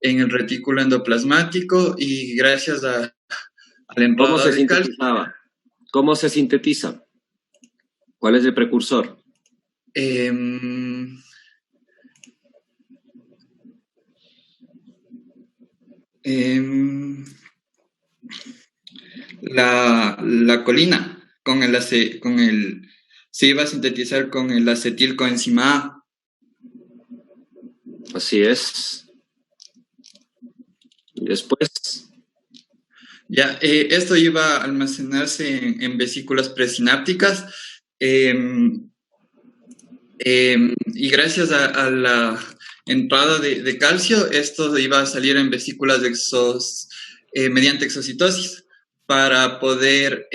en el retículo endoplasmático y gracias a la ¿Cómo entrada se de calcio. sintetizaba? ¿Cómo se sintetiza? ¿Cuál es el precursor? La colina se iba a sintetizar con el acetilcoenzima A. Así es. Y después, Ya, esto iba a almacenarse en vesículas presinápticas y gracias a la entrada de calcio, esto iba a salir en vesículas mediante exocitosis para poder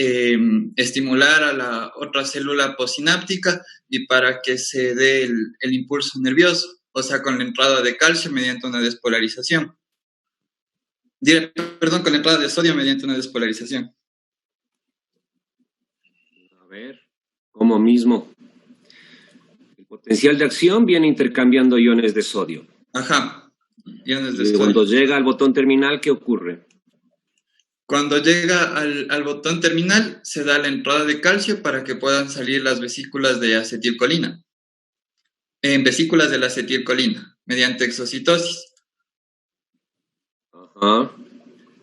estimular a la otra célula posináptica y para que se dé el impulso nervioso, o sea, con la entrada de calcio mediante una despolarización. Perdón, con la entrada de sodio mediante una despolarización. A ver, ¿cómo mismo? El potencial de acción viene intercambiando iones de sodio. Ajá, iones de Y sodio. cuando llega al botón terminal, ¿qué ocurre? Cuando llega al botón terminal, se da la entrada de calcio para que puedan salir las vesículas de acetilcolina. En vesículas de la acetilcolina, mediante exocitosis. Ajá.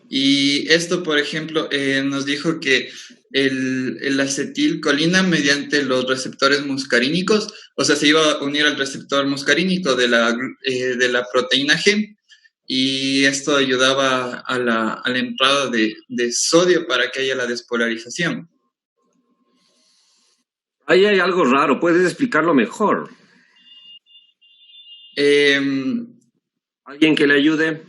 Y esto, por ejemplo, nos dijo que el acetilcolina mediante los receptores muscarínicos, o sea, se iba a unir al receptor muscarínico de la proteína G, y esto ayudaba a la entrada de sodio para que haya la despolarización. Ahí hay algo raro, ¿puedes explicarlo mejor? ¿Alguien que le ayude?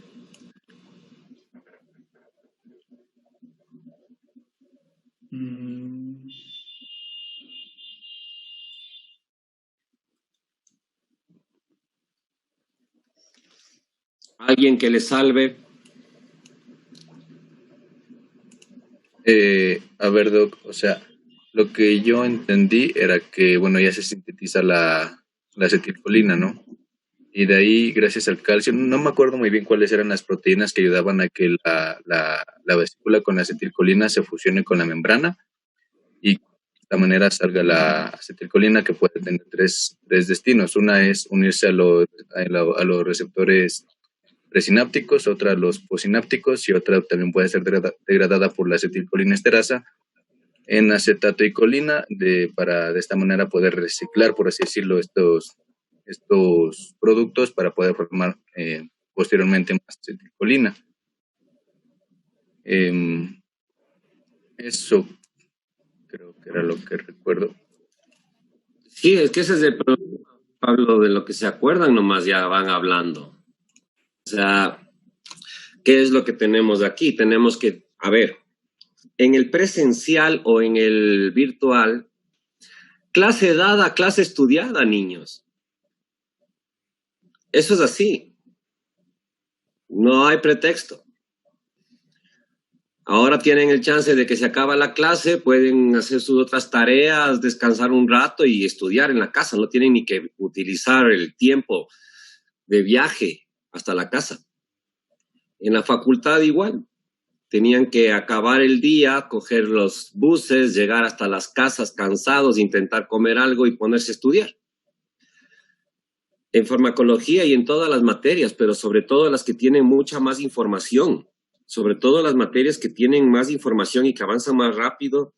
¿Alguien que le salve? A ver, Doc, o sea, lo que yo entendí era que, bueno, ya se sintetiza la acetilcolina, ¿no? Y de ahí, gracias al calcio, no me acuerdo muy bien cuáles eran las proteínas que ayudaban a que la vesícula con la acetilcolina se fusione con la membrana y de esta manera salga la acetilcolina, que puede tener tres destinos. Una es unirse a los receptores presinápticos, otra a los posinápticos y otra también puede ser degradada por la acetilcolina esterasa en acetato y colina para de esta manera poder reciclar, por así decirlo, estos productos para poder formar posteriormente más acetilcolina. Eso creo que era lo que recuerdo. Sí, es que ese es el problema, Pablo, de lo que se acuerdan nomás ya van hablando. O sea, ¿qué es lo que tenemos aquí? Tenemos que, a ver, en el presencial o en el virtual, clase dada, clase estudiada, niños. Eso es así. No hay pretexto. Ahora tienen el chance de que se acaba la clase, pueden hacer sus otras tareas, descansar un rato y estudiar en la casa. No tienen ni que utilizar el tiempo de viaje hasta la casa. En la facultad igual. Tenían que acabar el día, coger los buses, llegar hasta las casas cansados, intentar comer algo y ponerse a estudiar. En farmacología y en todas las materias, pero sobre todo las que tienen mucha más información, sobre todo las materias que tienen más información y que avanzan más rápido,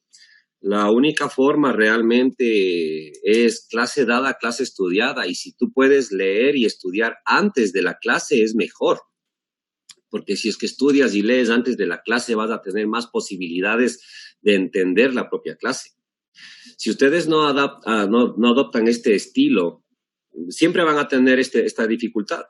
la única forma realmente es clase dada, clase estudiada, y si tú puedes leer y estudiar antes de la clase es mejor, porque si es que estudias y lees antes de la clase vas a tener más posibilidades de entender la propia clase. Si ustedes no adoptan este estilo, siempre van a tener esta dificultad.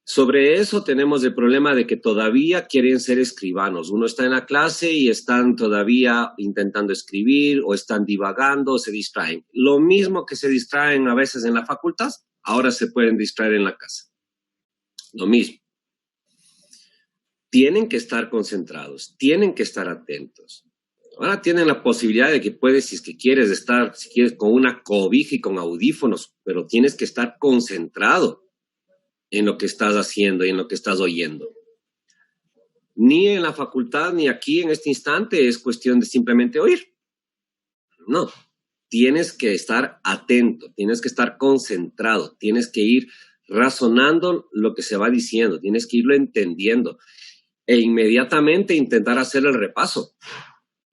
Sobre eso tenemos el problema de que todavía quieren ser escribanos. Uno está en la clase y están todavía intentando escribir o están divagando o se distraen. Lo mismo que se distraen a veces en la facultad, ahora se pueden distraer en la casa. Lo mismo. Tienen que estar concentrados, tienen que estar atentos. Ahora tienen la posibilidad de que puedes, si es que quieres estar, si quieres, con una cobija y con audífonos, pero tienes que estar concentrado en lo que estás haciendo y en lo que estás oyendo. Ni en la facultad ni aquí en este instante es cuestión de simplemente oír. No, tienes que estar atento, tienes que estar concentrado, tienes que ir razonando lo que se va diciendo, tienes que irlo entendiendo e inmediatamente intentar hacer el repaso.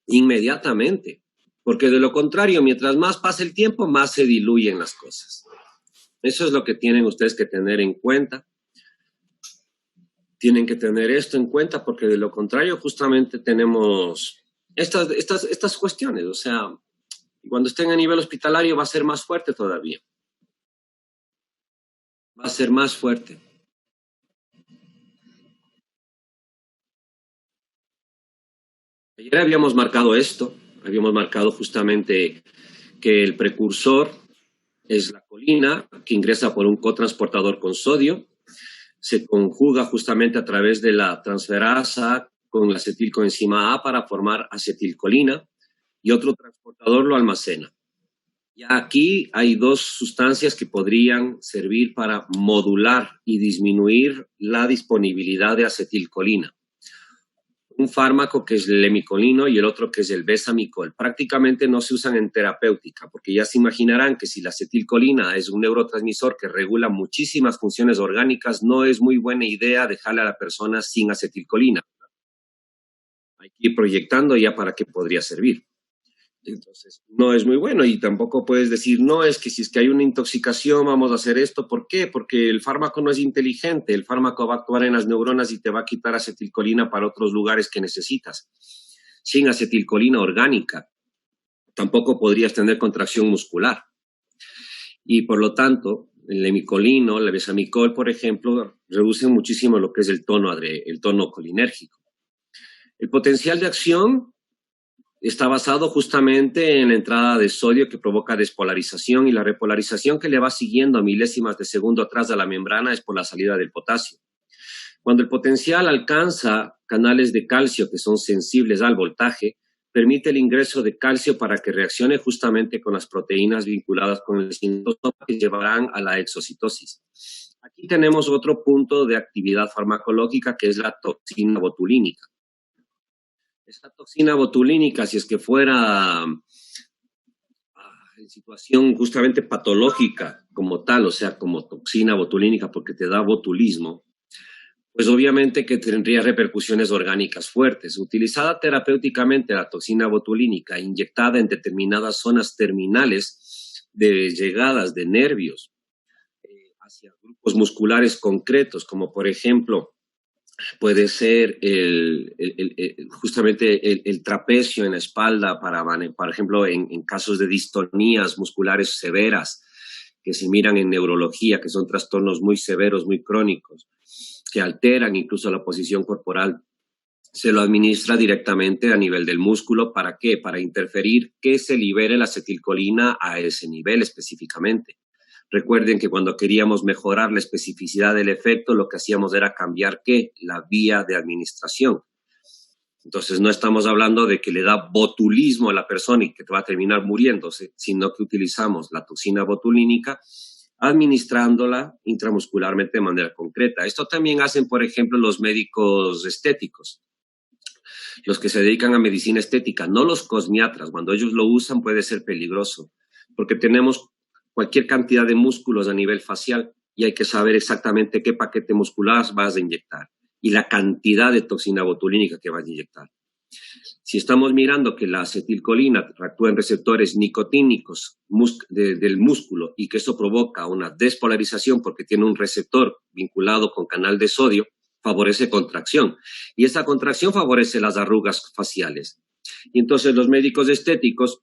Inmediatamente. Porque de lo contrario, mientras más pase el tiempo, más se diluyen las cosas. Eso es lo que tienen ustedes que tener en cuenta. Tienen que tener esto en cuenta porque de lo contrario justamente tenemos estas cuestiones. O sea, cuando estén a nivel hospitalario va a ser más fuerte todavía. Va a ser más fuerte. Ayer habíamos marcado esto. Habíamos marcado justamente que el precursor es la colina que ingresa por un cotransportador con sodio. Se conjuga justamente a través de la transferasa con la acetilcoenzima A para formar acetilcolina y otro transportador lo almacena. Ya aquí hay dos sustancias que podrían servir para modular y disminuir la disponibilidad de acetilcolina. Un fármaco que es el lemicolino y el otro que es el besamicol. Prácticamente no se usan en terapéutica, porque ya se imaginarán que si la acetilcolina es un neurotransmisor que regula muchísimas funciones orgánicas, no es muy buena idea dejarle a la persona sin acetilcolina. Hay que ir proyectando ya para qué podría servir. Entonces, no es muy bueno y tampoco puedes decir, no, es que si es que hay una intoxicación vamos a hacer esto. ¿Por qué? Porque el fármaco no es inteligente. El fármaco va a actuar en las neuronas y te va a quitar acetilcolina para otros lugares que necesitas. Sin acetilcolina orgánica, tampoco podrías tener contracción muscular. Y por lo tanto, el lemicolino, el besamicol, por ejemplo, reducen muchísimo lo que es el tono colinérgico. El potencial de acción está basado justamente en la entrada de sodio que provoca despolarización y la repolarización que le va siguiendo a milésimas de segundo atrás de la membrana es por la salida del potasio. Cuando el potencial alcanza canales de calcio que son sensibles al voltaje, permite el ingreso de calcio para que reaccione justamente con las proteínas vinculadas con el citosoma que llevarán a la exocitosis. Aquí tenemos otro punto de actividad farmacológica que es la toxina botulínica. Esta toxina botulínica, si es que fuera en situación justamente patológica como tal, o sea, como toxina botulínica porque te da botulismo, pues obviamente que tendría repercusiones orgánicas fuertes. Utilizada terapéuticamente la toxina botulínica, inyectada en determinadas zonas terminales de llegadas de nervios hacia grupos musculares concretos, como por ejemplo puede ser justamente el trapecio en la espalda, por ejemplo, en casos de distonías musculares severas que se miran en neurología, que son trastornos muy severos, muy crónicos, que alteran incluso la posición corporal. Se lo administra directamente a nivel del músculo. ¿Para qué? Para interferir que se libere la acetilcolina a ese nivel específicamente. Recuerden que cuando queríamos mejorar la especificidad del efecto, lo que hacíamos era cambiar, ¿qué? La vía de administración. Entonces, no estamos hablando de que le da botulismo a la persona y que te va a terminar muriéndose, sino que utilizamos la toxina botulínica administrándola intramuscularmente de manera concreta. Esto también hacen, por ejemplo, los médicos estéticos, los que se dedican a medicina estética, no los cosmiatras. Cuando ellos lo usan puede ser peligroso, porque tenemos cualquier cantidad de músculos a nivel facial y hay que saber exactamente qué paquete muscular vas a inyectar y la cantidad de toxina botulínica que vas a inyectar. Si estamos mirando que la acetilcolina actúa en receptores nicotínicos del músculo y que eso provoca una despolarización porque tiene un receptor vinculado con canal de sodio, favorece contracción. Y esa contracción favorece las arrugas faciales. Y entonces los médicos estéticos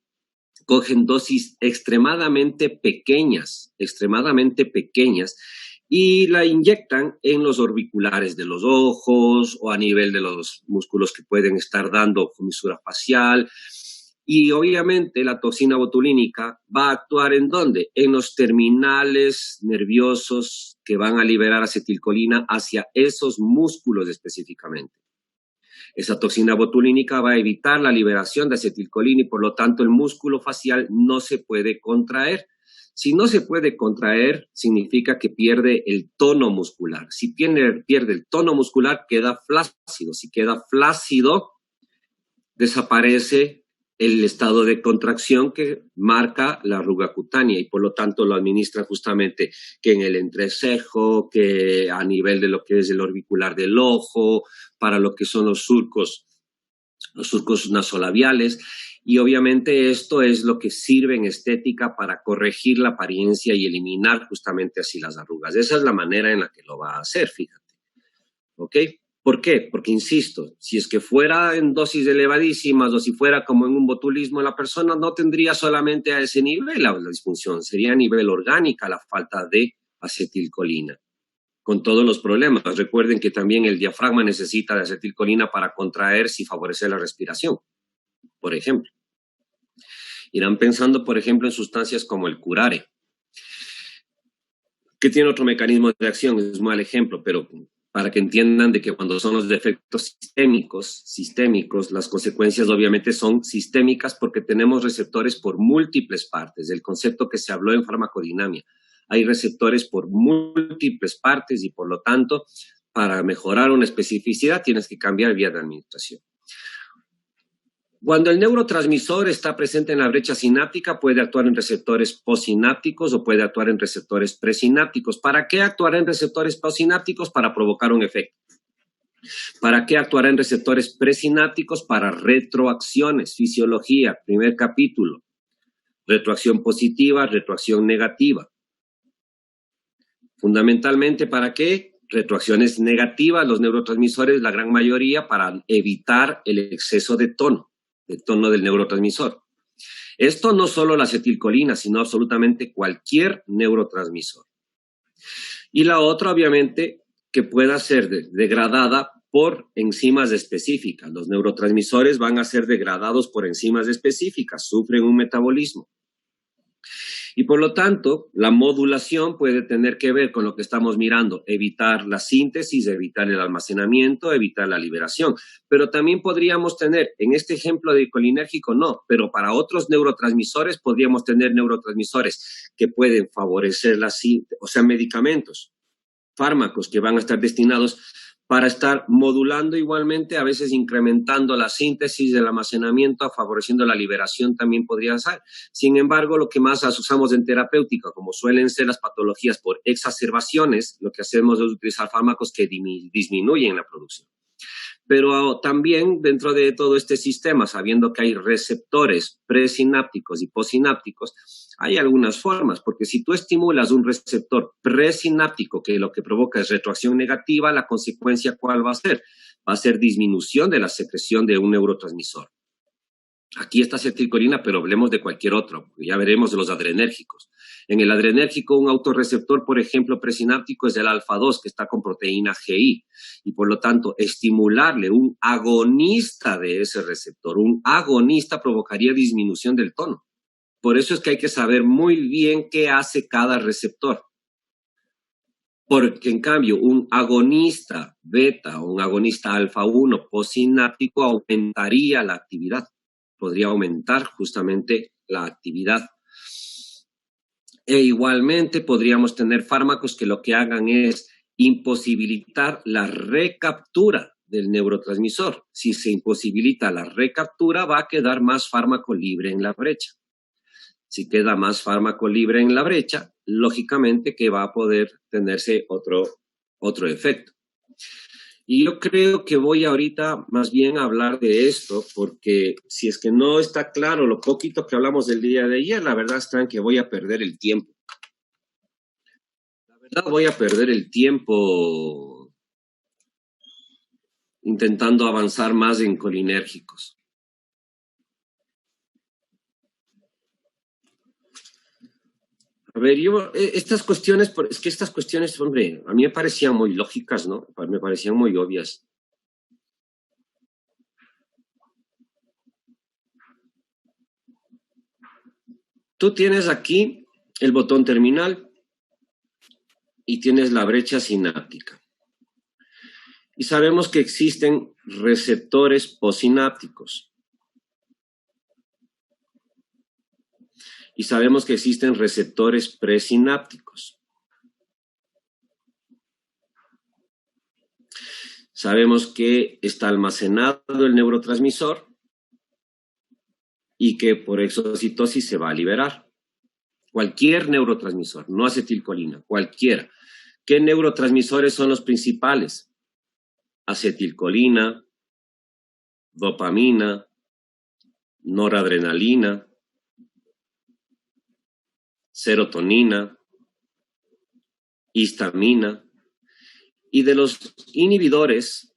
cogen dosis extremadamente pequeñas, y la inyectan en los orbiculares de los ojos o a nivel de los músculos que pueden estar dando comisura facial. Y obviamente la toxina botulínica va a actuar ¿en dónde? En los terminales nerviosos que van a liberar acetilcolina hacia esos músculos específicamente. Esa toxina botulínica va a evitar la liberación de acetilcolina y por lo tanto el músculo facial no se puede contraer. Si no se puede contraer, significa que pierde el tono muscular. Si pierde el tono muscular, queda flácido. Si queda flácido, desaparece el estado de contracción que marca la arruga cutánea y por lo tanto lo administra justamente que en el entrecejo, que a nivel de lo que es el orbicular del ojo, para lo que son los surcos nasolabiales. Y obviamente esto es lo que sirve en estética para corregir la apariencia y eliminar justamente así las arrugas. Esa es la manera en la que lo va a hacer, fíjate. ¿Ok? ¿Por qué? Porque, insisto, si es que fuera en dosis elevadísimas o si fuera como en un botulismo, la persona no tendría solamente a ese nivel la disfunción, sería a nivel orgánica la falta de acetilcolina, con todos los problemas. Recuerden que también el diafragma necesita de acetilcolina para contraerse y favorecer la respiración, por ejemplo. Irán pensando, por ejemplo, en sustancias como el curare, que tiene otro mecanismo de acción, es un mal ejemplo, pero para que entiendan de que cuando son los defectos sistémicos, las consecuencias obviamente son sistémicas porque tenemos receptores por múltiples partes, el concepto que se habló en farmacodinamia. Hay receptores por múltiples partes y por lo tanto, para mejorar una especificidad tienes que cambiar vía de administración. Cuando el neurotransmisor está presente en la brecha sináptica, puede actuar en receptores postsinápticos o puede actuar en receptores presinápticos. ¿Para qué actuará en receptores postsinápticos? Para provocar un efecto. ¿Para qué actuará en receptores presinápticos? Para retroacciones, fisiología, primer capítulo. Retroacción positiva, retroacción negativa. Fundamentalmente, ¿para qué? Retroacciones negativas, los neurotransmisores, la gran mayoría, para evitar el exceso de tono del neurotransmisor. Esto no solo la acetilcolina, sino absolutamente cualquier neurotransmisor. Y la otra, obviamente, que pueda ser degradada por enzimas específicas. Los neurotransmisores van a ser degradados por enzimas específicas, sufren un metabolismo. Y por lo tanto, la modulación puede tener que ver con lo que estamos mirando, evitar la síntesis, evitar el almacenamiento, evitar la liberación. Pero también podríamos tener, en este ejemplo de colinérgico no, pero para otros neurotransmisores podríamos tener neurotransmisores que pueden favorecer la síntesis, o sea, medicamentos, fármacos que van a estar destinados para estar modulando igualmente, a veces incrementando la síntesis del almacenamiento, favoreciendo la liberación también podría ser. Sin embargo, lo que más usamos en terapéutica, como suelen ser las patologías por exacerbaciones, lo que hacemos es utilizar fármacos que disminuyen la producción. Pero también dentro de todo este sistema, sabiendo que hay receptores presinápticos y postsinápticos, hay algunas formas, porque si tú estimulas un receptor presináptico que lo que provoca es retroacción negativa, la consecuencia ¿cuál va a ser? Va a ser disminución de la secreción de un neurotransmisor. Aquí está acetilcolina, pero hablemos de cualquier otro, ya veremos de los adrenérgicos. En el adrenérgico, un autorreceptor, por ejemplo, presináptico es el alfa-2, que está con proteína GI, y por lo tanto, estimularle un agonista de ese receptor, un agonista provocaría disminución del tono. Por eso es que hay que saber muy bien qué hace cada receptor. Porque en cambio, un agonista beta o un agonista alfa-1 postsináptico aumentaría la actividad. Podría aumentar justamente la actividad. E igualmente podríamos tener fármacos que lo que hagan es imposibilitar la recaptura del neurotransmisor. Si se imposibilita la recaptura, va a quedar más fármaco libre en la brecha. Si queda más fármaco libre en la brecha, lógicamente que va a poder tenerse otro efecto. Y yo creo que voy ahorita más bien a hablar de esto, porque si es que no está claro lo poquito que hablamos del día de ayer, la verdad es que voy a perder el tiempo. La verdad voy a perder el tiempo intentando avanzar más en colinérgicos. A ver, estas cuestiones, es que estas cuestiones, hombre, a mí me parecían muy lógicas, ¿no? Me parecían muy obvias. Tú tienes aquí el botón terminal y tienes la brecha sináptica. Y sabemos que existen receptores postsinápticos. y sabemos que existen receptores presinápticos. Sabemos que está almacenado el neurotransmisor y que por exocitosis se va a liberar. Cualquier neurotransmisor, no acetilcolina, cualquiera. ¿Qué neurotransmisores son los principales? Acetilcolina, dopamina, noradrenalina, serotonina, histamina. Y de los inhibidores,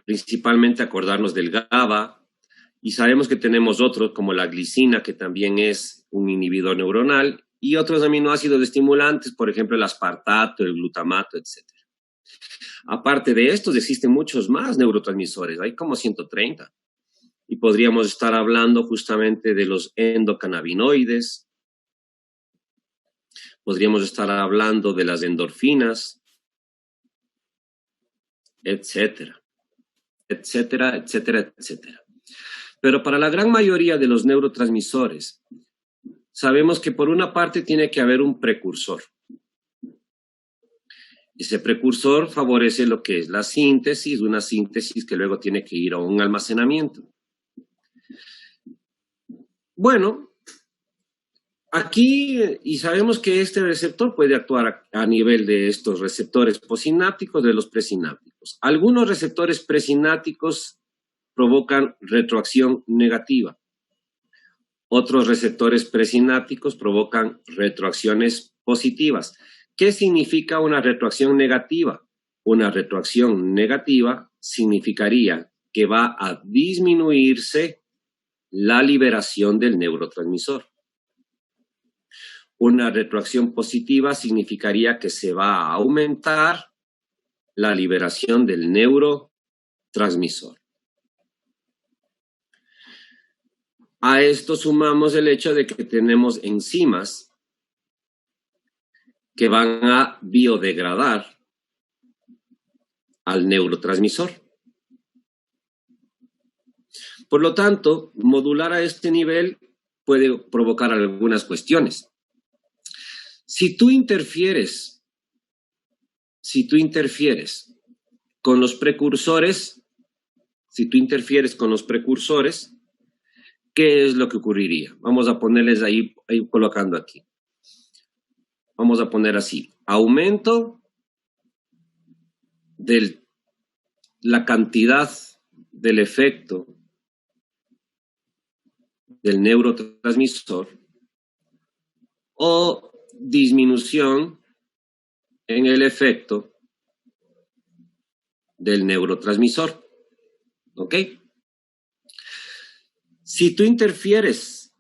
principalmente acordarnos del GABA, y sabemos que tenemos otros como la glicina, que también es un inhibidor neuronal, y otros aminoácidos estimulantes, por ejemplo el aspartato, el glutamato, etc. Aparte de estos, existen muchos más neurotransmisores, hay como 130. Y podríamos estar hablando justamente de los endocannabinoides, podríamos estar hablando de las endorfinas, etcétera, etcétera, etcétera, etcétera. Pero para la gran mayoría de los neurotransmisores, sabemos que por una parte tiene que haber un precursor. Ese precursor favorece lo que es la síntesis, una síntesis que luego tiene que ir a un almacenamiento. Bueno, aquí, y sabemos que este receptor puede actuar a nivel de estos receptores posinápticos, de los presinápticos. Algunos receptores presinápticos provocan retroacción negativa. Otros receptores presinápticos provocan retroacciones positivas. ¿Qué significa una retroacción negativa? Una retroacción negativa significaría que va a disminuirse la liberación del neurotransmisor. Una retroacción positiva significaría que se va a aumentar la liberación del neurotransmisor. A esto sumamos el hecho de que tenemos enzimas que van a biodegradar al neurotransmisor. Por lo tanto, modular a este nivel puede provocar algunas cuestiones. Si tú interfieres con los precursores, ¿qué es lo que ocurriría? Vamos a ponerles ahí colocando aquí. Vamos a poner así, aumento de la cantidad del efecto del neurotransmisor o disminución en el efecto del neurotransmisor. ¿Ok? Si tú interfieres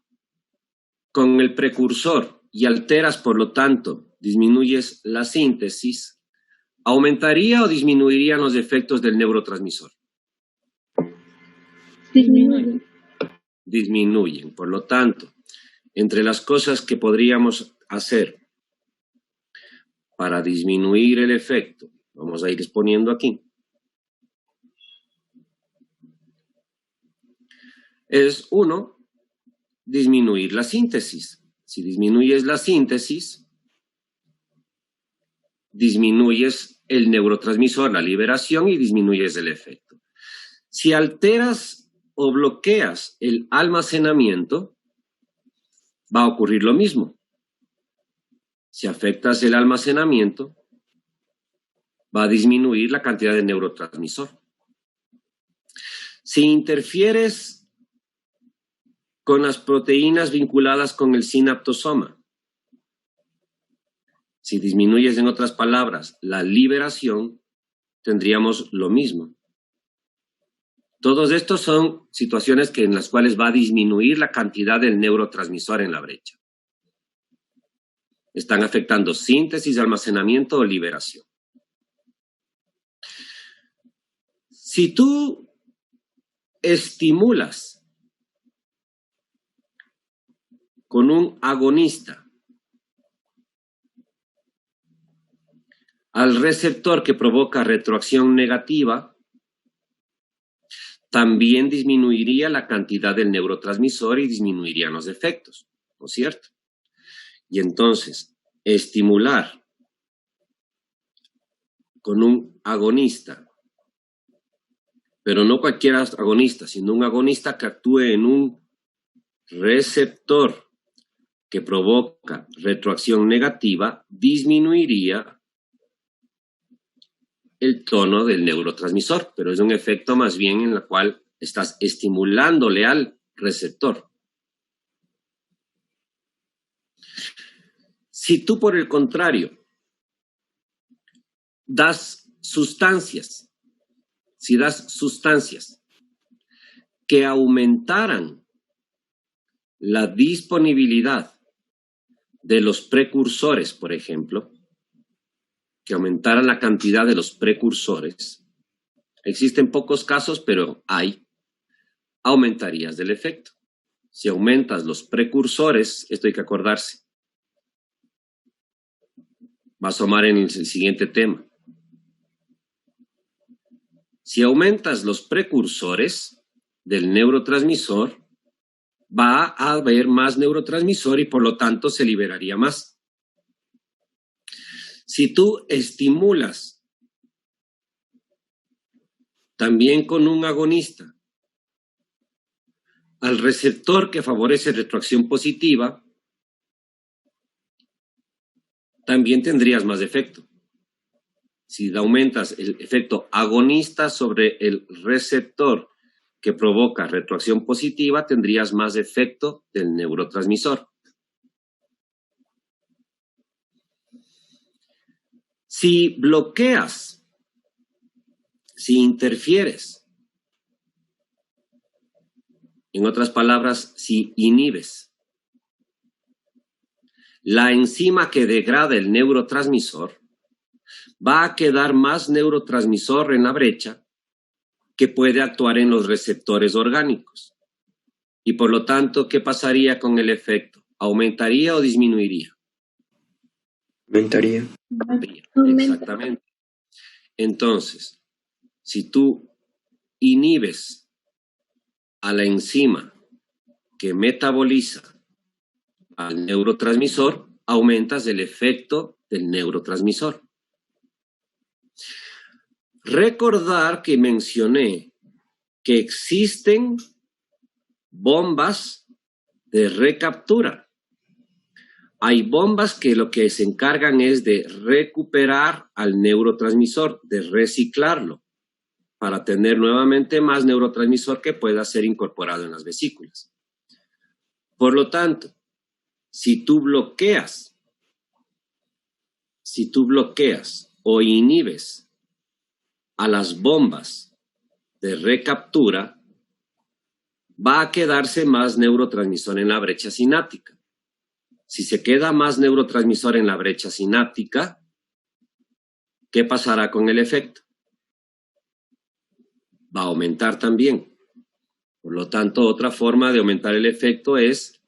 con el precursor y alteras, por lo tanto, disminuyes la síntesis, ¿aumentaría o disminuirían los efectos del neurotransmisor? Disminuyen. Por lo tanto, entre las cosas que podríamos hacer para disminuir el efecto, vamos a ir exponiendo aquí, es uno, disminuir la síntesis. Si disminuyes la síntesis, disminuyes el neurotransmisor, la liberación, y disminuyes el efecto. Si alteras o bloqueas el almacenamiento, va a ocurrir lo mismo. Si afectas el almacenamiento, va a disminuir la cantidad de neurotransmisor. Si interfieres con las proteínas vinculadas con el sinaptosoma, si disminuyes, en otras palabras, la liberación, tendríamos lo mismo. Todos estos son situaciones en las cuales va a disminuir la cantidad del neurotransmisor en la brecha. Están afectando síntesis, almacenamiento o liberación. Si tú estimulas con un agonista al receptor que provoca retroacción negativa, también disminuiría la cantidad del neurotransmisor y disminuirían los efectos, ¿no es cierto? Y entonces, estimular con un agonista, pero no cualquier agonista, sino un agonista que actúe en un receptor que provoca retroacción negativa, disminuiría el tono del neurotransmisor, pero es un efecto más bien en el cual estás estimulándole al receptor. Si tú, por el contrario, das sustancias que aumentaran la disponibilidad de los precursores, por ejemplo, que aumentaran la cantidad de los precursores, existen pocos casos, pero hay, aumentarías del efecto. Si aumentas los precursores, esto hay que acordarse, va a asomar en el siguiente tema. Si aumentas los precursores del neurotransmisor, va a haber más neurotransmisor y por lo tanto se liberaría más. Si tú estimulas también con un agonista al receptor que favorece retroacción positiva, también tendrías más efecto. Si aumentas el efecto agonista sobre el receptor que provoca retroacción positiva, tendrías más efecto del neurotransmisor. Si bloqueas, si interfieres, en otras palabras, si inhibes la enzima que degrada el neurotransmisor, va a quedar más neurotransmisor en la brecha que puede actuar en los receptores orgánicos. Y por lo tanto, ¿qué pasaría con el efecto? ¿Aumentaría o disminuiría? Aumentaría. Exactamente. Entonces, si tú inhibes a la enzima que metaboliza al neurotransmisor, aumentas el efecto del neurotransmisor. Recordar que mencioné que existen bombas de recaptura. Hay bombas que lo que se encargan es de recuperar al neurotransmisor, de reciclarlo, para tener nuevamente más neurotransmisor que pueda ser incorporado en las vesículas. Por lo tanto, si tú bloqueas o inhibes a las bombas de recaptura, va a quedarse más neurotransmisor en la brecha sináptica. Si se queda más neurotransmisor en la brecha sináptica, ¿qué pasará con el efecto? Va a aumentar también. Por lo tanto, otra forma de aumentar el efecto es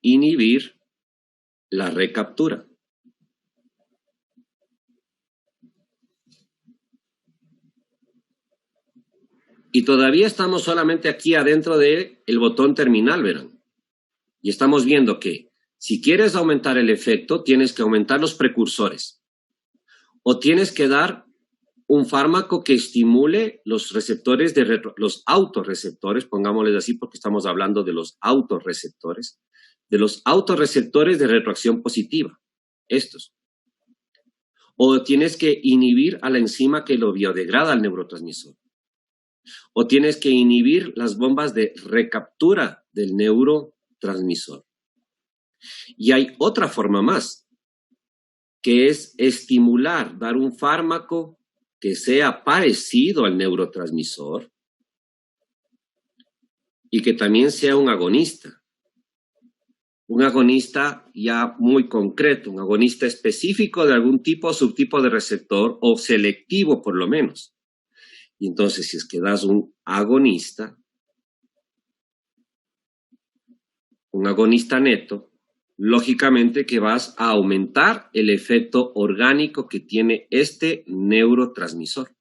inhibir la recaptura. Y todavía estamos solamente aquí adentro del botón terminal, verán. Y estamos viendo que si quieres aumentar el efecto, tienes que aumentar los precursores. O tienes que dar un fármaco que estimule los receptores los autorreceptores, pongámosles así porque estamos hablando de los autorreceptores de retroacción positiva, estos. O tienes que inhibir a la enzima que lo biodegrada al neurotransmisor. O tienes que inhibir las bombas de recaptura del neurotransmisor. Y hay otra forma más, que es estimular, dar un fármaco que sea parecido al neurotransmisor y que también sea un agonista. Un agonista ya muy concreto, un agonista específico de algún tipo o subtipo de receptor o selectivo por lo menos. Y entonces si es que das un agonista neto, lógicamente que vas a aumentar el efecto orgánico que tiene este neurotransmisor.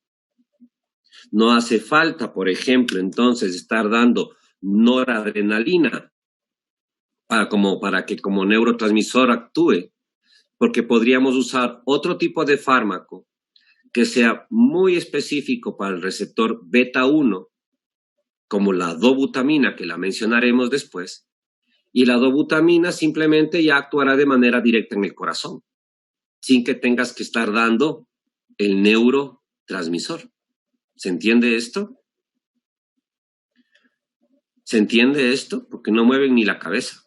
No hace falta, por ejemplo, entonces estar dando noradrenalina para que como neurotransmisor actúe, porque podríamos usar otro tipo de fármaco que sea muy específico para el receptor beta 1, como la dobutamina, que la mencionaremos después, y la dobutamina simplemente ya actuará de manera directa en el corazón, sin que tengas que estar dando el neurotransmisor. ¿Se entiende esto? ¿Se entiende esto? Porque no mueven ni la cabeza.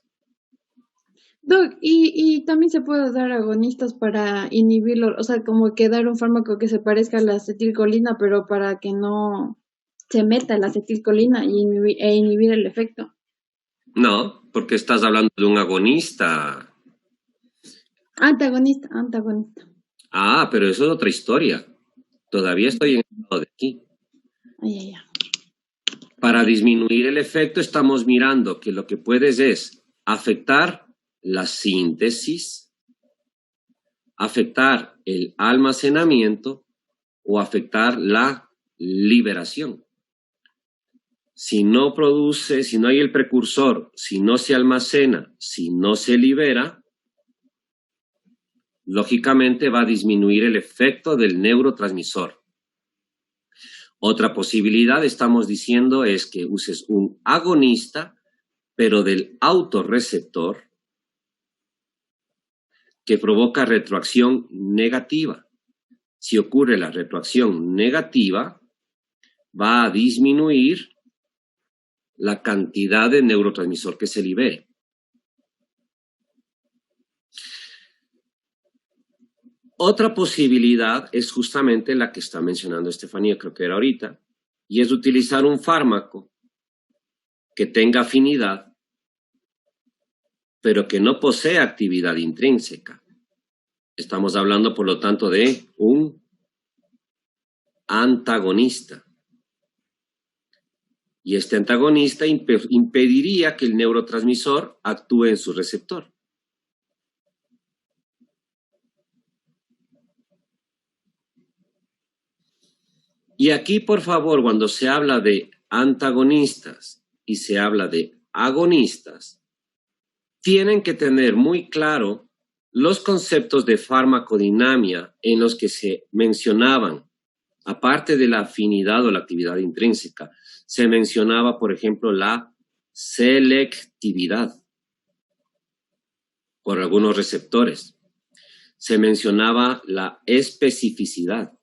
Doc, y también se puede dar agonistas para inhibirlo, o sea, como que dar un fármaco que se parezca a la acetilcolina, pero para que no se meta la acetilcolina e inhibir el efecto. No, porque estás hablando de un agonista. Antagonista. Ah, pero eso es otra historia. Todavía estoy en el lado de aquí. Ay. Para disminuir el efecto estamos mirando que lo que puedes es afectar la síntesis, afectar el almacenamiento o afectar la liberación. Si no produce, si no hay el precursor, si no se almacena, si no se libera, lógicamente va a disminuir el efecto del neurotransmisor. Otra posibilidad, estamos diciendo, es que uses un agonista, pero del autorreceptor, que provoca retroacción negativa. Si ocurre la retroacción negativa, va a disminuir la cantidad de neurotransmisor que se libere. Otra posibilidad es justamente la que está mencionando Estefanía, creo que era ahorita, y es utilizar un fármaco que tenga afinidad, pero que no posea actividad intrínseca. Estamos hablando, por lo tanto, de un antagonista. Y este antagonista impediría que el neurotransmisor actúe en su receptor. Y aquí, por favor, cuando se habla de antagonistas y se habla de agonistas, tienen que tener muy claro los conceptos de farmacodinamia en los que se mencionaban, aparte de la afinidad o la actividad intrínseca, se mencionaba, por ejemplo, la selectividad por algunos receptores. Se mencionaba la especificidad.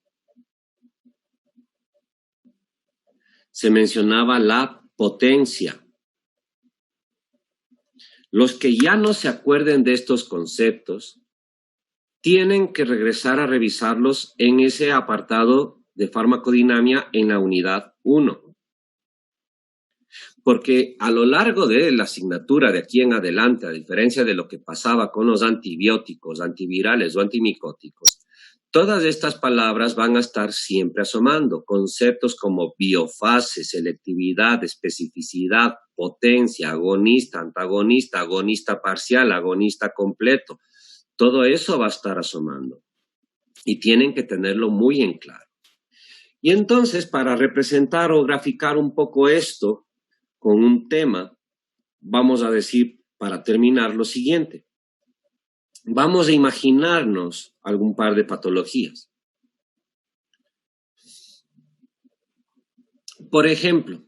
Se mencionaba la potencia. Los que ya no se acuerden de estos conceptos tienen que regresar a revisarlos en ese apartado de farmacodinamia en la unidad 1. Porque a lo largo de la asignatura de aquí en adelante, a diferencia de lo que pasaba con los antibióticos, antivirales o antimicóticos, todas estas palabras van a estar siempre asomando. Conceptos como biofase, selectividad, especificidad, potencia, agonista, antagonista, agonista parcial, agonista completo. Todo eso va a estar asomando. Y tienen que tenerlo muy en claro. Y entonces, para representar o graficar un poco esto con un tema, vamos a decir, para terminar, lo siguiente. Vamos a imaginarnos algún par de patologías. Por ejemplo,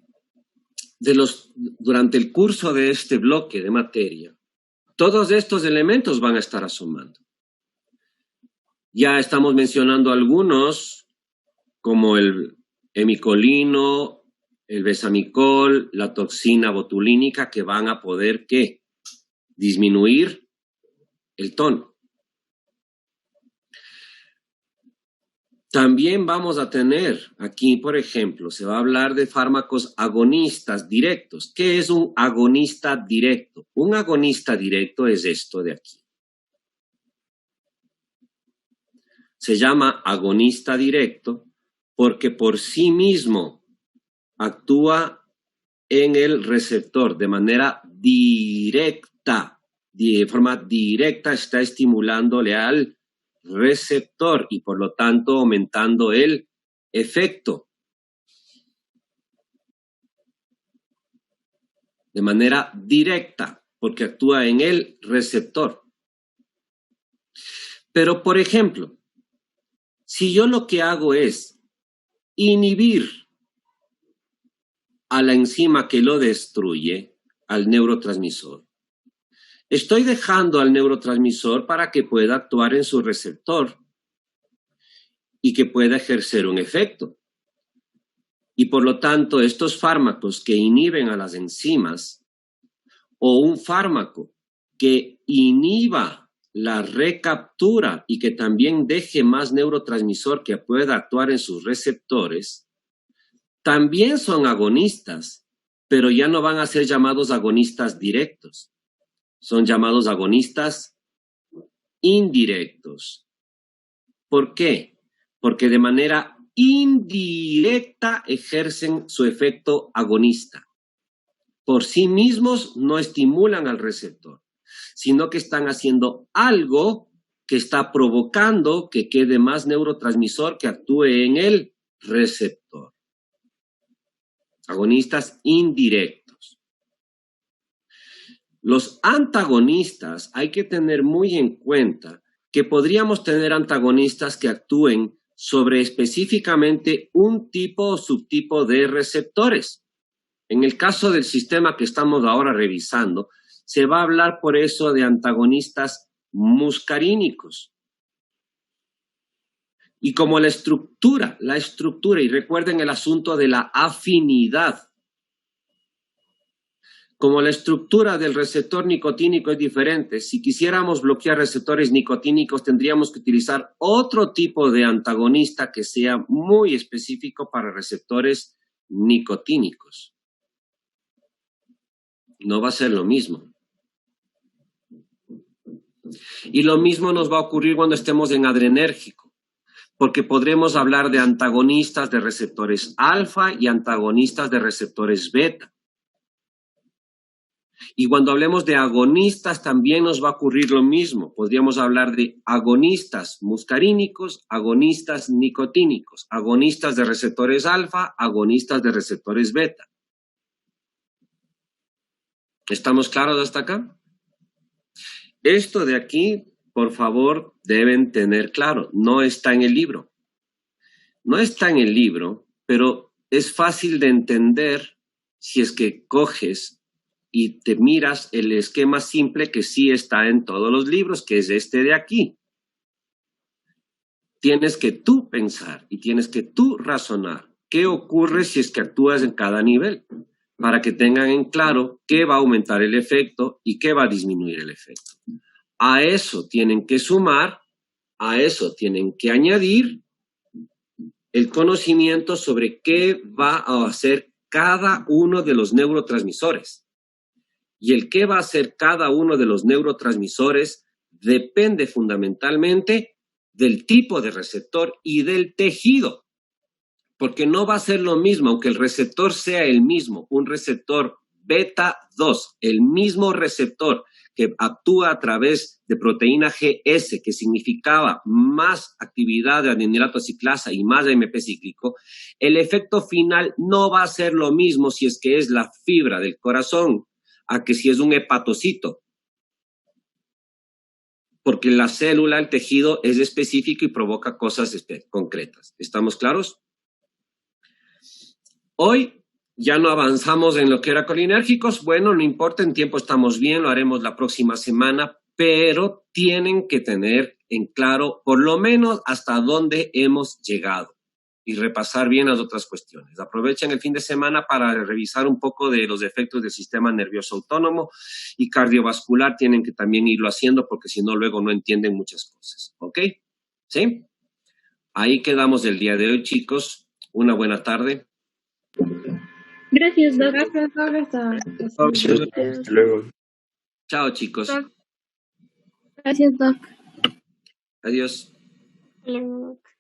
durante el curso de este bloque de materia, todos estos elementos van a estar asomando. Ya estamos mencionando algunos, como el hemicolino, el besamicol, la toxina botulínica, que van a poder, ¿qué? Disminuir el tono. También vamos a tener aquí, por ejemplo, se va a hablar de fármacos agonistas directos. ¿Qué es un agonista directo? Un agonista directo es esto de aquí. Se llama agonista directo porque por sí mismo actúa en el receptor de manera directa. De forma directa está estimulándole al receptor y por lo tanto aumentando el efecto. de manera directa, porque actúa en el receptor. Pero, por ejemplo, si yo lo que hago es inhibir a la enzima que lo destruye, al neurotransmisor, estoy dejando al neurotransmisor para que pueda actuar en su receptor y que pueda ejercer un efecto. Y por lo tanto, estos fármacos que inhiben a las enzimas o un fármaco que inhiba la recaptura y que también deje más neurotransmisor que pueda actuar en sus receptores, también son agonistas, pero ya no van a ser llamados agonistas directos. Son llamados agonistas indirectos. ¿Por qué? Porque de manera indirecta ejercen su efecto agonista. Por sí mismos no estimulan al receptor, sino que están haciendo algo que está provocando que quede más neurotransmisor que actúe en el receptor. Agonistas indirectos. Los antagonistas hay que tener muy en cuenta que podríamos tener antagonistas que actúen sobre específicamente un tipo o subtipo de receptores. En el caso del sistema que estamos ahora revisando, se va a hablar por eso de antagonistas muscarínicos. Y como la estructura, y recuerden el asunto de la afinidad, como la estructura del receptor nicotínico es diferente, si quisiéramos bloquear receptores nicotínicos tendríamos que utilizar otro tipo de antagonista que sea muy específico para receptores nicotínicos. No va a ser lo mismo. Y lo mismo nos va a ocurrir cuando estemos en adrenérgico, porque podremos hablar de antagonistas de receptores alfa y antagonistas de receptores beta. Y cuando hablemos de agonistas también nos va a ocurrir lo mismo. Podríamos hablar de agonistas muscarínicos, agonistas nicotínicos, agonistas de receptores alfa, agonistas de receptores beta. ¿Estamos claros hasta acá? Esto de aquí, por favor, deben tener claro. No está en el libro. No está en el libro, pero es fácil de entender si es que coges y te miras el esquema simple que sí está en todos los libros, que es este de aquí. Tienes que tú pensar y tienes que tú razonar qué ocurre si es que actúas en cada nivel, para que tengan en claro qué va a aumentar el efecto y qué va a disminuir el efecto. A eso tienen que sumar, a eso tienen que añadir el conocimiento sobre qué va a hacer cada uno de los neurotransmisores. Y el qué va a hacer cada uno de los neurotransmisores depende fundamentalmente del tipo de receptor y del tejido. Porque no va a ser lo mismo, aunque el receptor sea el mismo, un receptor beta 2, el mismo receptor que actúa a través de proteína GS, que significaba más actividad de adenilato ciclasa y más AMP cíclico, el efecto final no va a ser lo mismo si es que es la fibra del corazón, a que si es un hepatocito. Porque la célula, el tejido, es específico y provoca cosas concretas. ¿Estamos claros? Hoy ya no avanzamos en lo que era colinérgicos. Bueno, no importa, en tiempo estamos bien, lo haremos la próxima semana, pero tienen que tener en claro por lo menos hasta dónde hemos llegado y repasar bien las otras cuestiones. Aprovechen el fin de semana para revisar un poco de los efectos del sistema nervioso autónomo y cardiovascular. Tienen que también irlo haciendo porque si no, luego no entienden muchas cosas. ¿Ok? ¿Sí? Ahí quedamos el día de hoy, chicos. Una buena tarde. Gracias, Doc. Gracias, Doc. Hasta luego. Chao, chicos. Gracias, Doc. Adiós. Hasta luego, Doc.